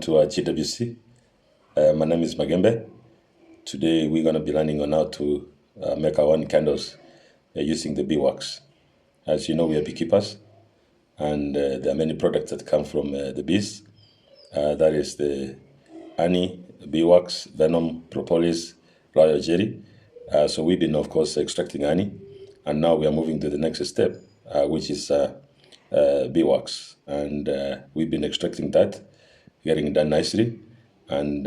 to GWC. My name is Magembe. Today we're going to be learning on how to make our own candles using the beewax. As you know, we are beekeepers, and there are many products that come from the bees. That is the honey, beeswax, venom, propolis, royal jelly. So we've been, of course, extracting honey, and now we are moving to the next step, which is beeswax. And we've been extracting that, getting it done nicely, and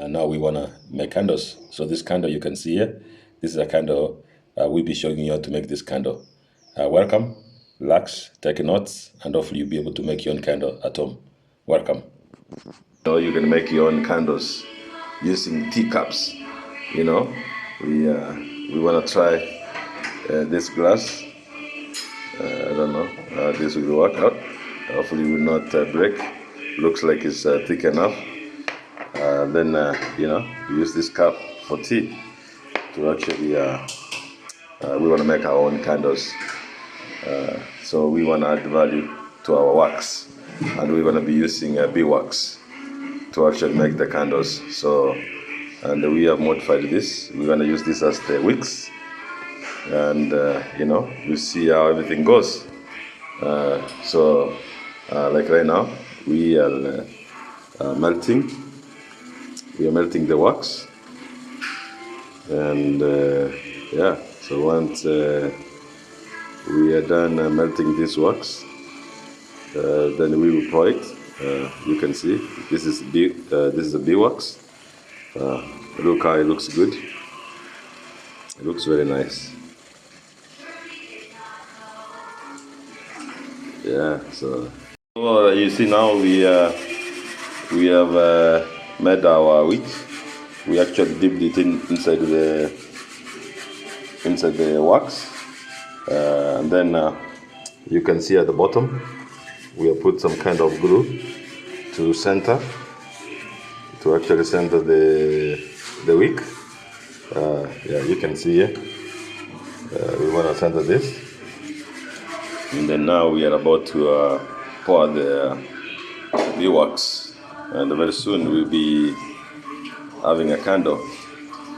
now we want to make candles. So this candle you can see here, this is a candle we'll be showing you how to make this candle. Welcome, relax, take notes, and hopefully you'll be able to make your own candle at home. Welcome. So you can make your own candles using teacups. You know, we want to try this glass. I don't know how this will work out. Hopefully it will not break. Looks like it's thick enough. Then you know, we use this cup for tea to actually we want to make our own candles. So we want to add value to our wax, and we're going to be using beeswax to actually make the candles. So, and we have modified this. We're going to use this as the wicks, and you know, we'll see how everything goes. So like right now we are melting the wax, and yeah, so once we are done melting this wax, then we will pour it. You can see this is a beeswax. Look how it looks good. It looks very nice. Yeah, so you see now we have made our wick. We actually dipped it inside the wax, and then you can see at the bottom we have put some kind of glue to actually center the wick. Yeah, you can see here. We want to center this. And then now we are about to pour the beeswax, and very soon we'll be having a candle.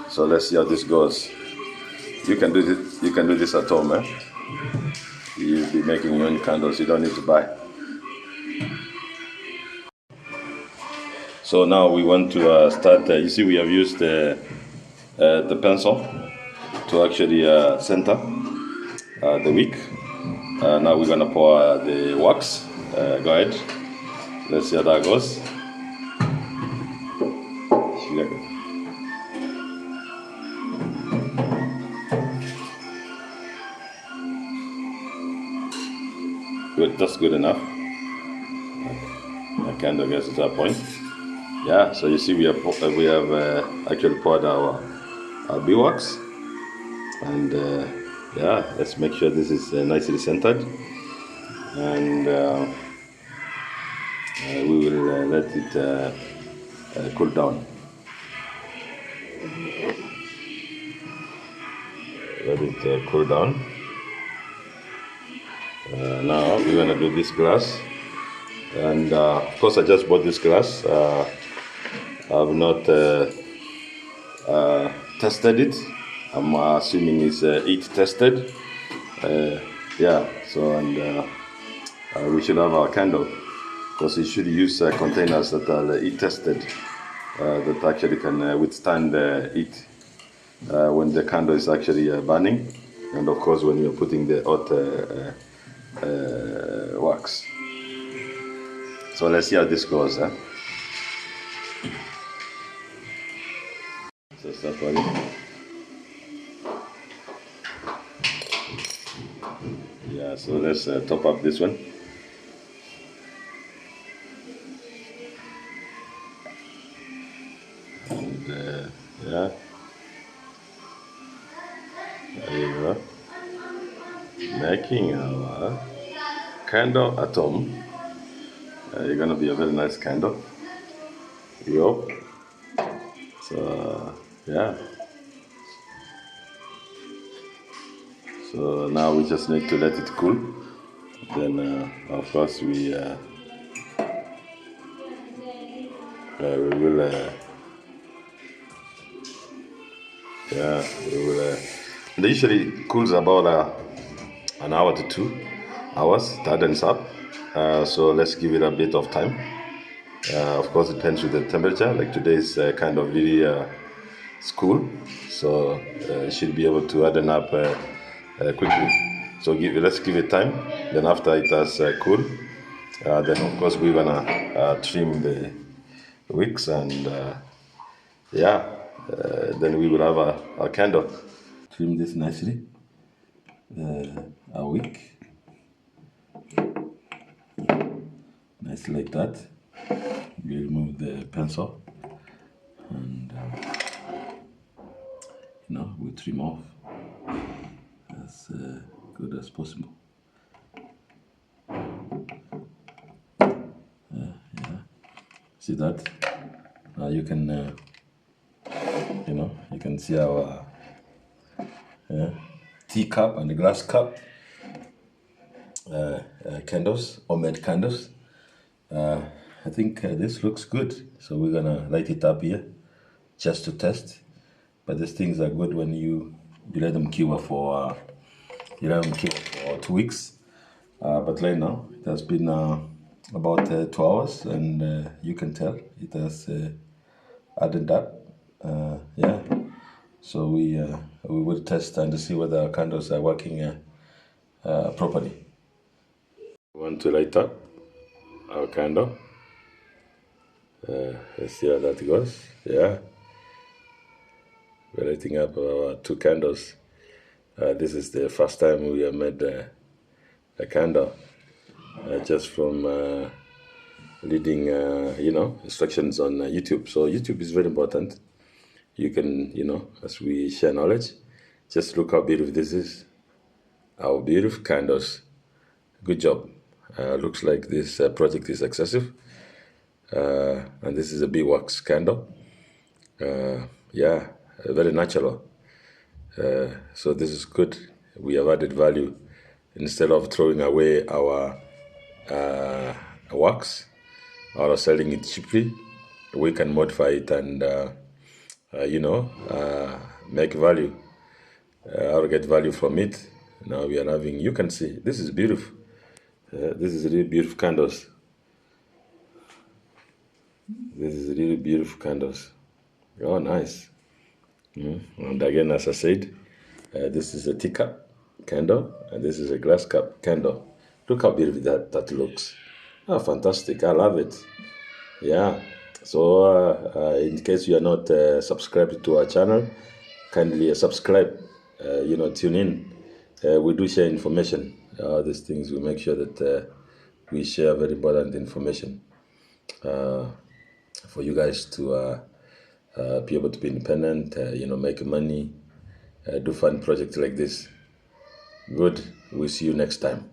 So let's see how this goes. You can do this. You can do this at home, eh? You'll be making your own candles. You don't need to buy. So now we want to start. You see, we have used the pencil to actually center the wick. Now we're gonna pour the wax. Go ahead. Let's see how that goes. Good. That's good enough. I kind of guess at that point. Yeah. So you see, we have actually poured our beeswax, and yeah, let's make sure this is nicely centered, and we will let it cool down. Let it cool down. Now we're gonna do this glass, and of course I just bought this glass. I've not tested it. I'm assuming it's heat tested. Yeah, so, and we should have our candle, because we should use containers that are heat tested, that actually can withstand heat when the candle is actually burning, and of course when you're putting the hot wax. So let's see how this goes. So start burning. Yeah, so let's top up this one. And yeah, there you go. Making our candle at home. You're gonna be a very nice candle. We hope. So yeah. So now we just need to let it cool. Then of course we we will, yeah, we will. It usually cools about an hour to 2 hours. That ends up. So let's give it a bit of time. Of course, it depends with the temperature. Like today is kind of really cool, so it should be able to harden up quickly. So let's give it time. Then after it has cooled, then of course we're gonna trim the wicks and yeah, then we will have a candle. Trim this nicely, a wick, nicely like that. We remove the pencil and we trim off as good as possible. See that? Now you can, you can see our teacup and the glass cup candles, homemade candles. I think this looks good, so we're gonna light it up here just to test. But these things are good when you let them cure for 2 weeks. But right now it has been about 2 hours, and you can tell it has added up. Yeah. So we will test and see whether our candles are working properly. We want to light up our candle. Let's see how that goes. Yeah, we're lighting up our 2 candles. This is the first time we have made a candle just from reading, instructions on YouTube. So YouTube is very important. You can, as we share knowledge, just look how beautiful this is. Our beautiful candles. Good job. Looks like this project is successful. And this is a beewax candle. Yeah, very natural. So this is good. We have added value. Instead of throwing away our wax or selling it cheaply, we can modify it and make value or get value from it. Now we are having, you can see, this is beautiful. This is really beautiful candles. This is really beautiful candles. Oh, nice. And again, as I said, this is a teacup candle, and this is a glass cup candle. Look how beautiful that looks. Oh, fantastic. I love it. Yeah. So, in case you are not subscribed to our channel, kindly subscribe. Tune in. We do share information. These things, we make sure that we share very important information for you guys to be able to be independent, make money, do fun projects like this. Good. We'll see you next time.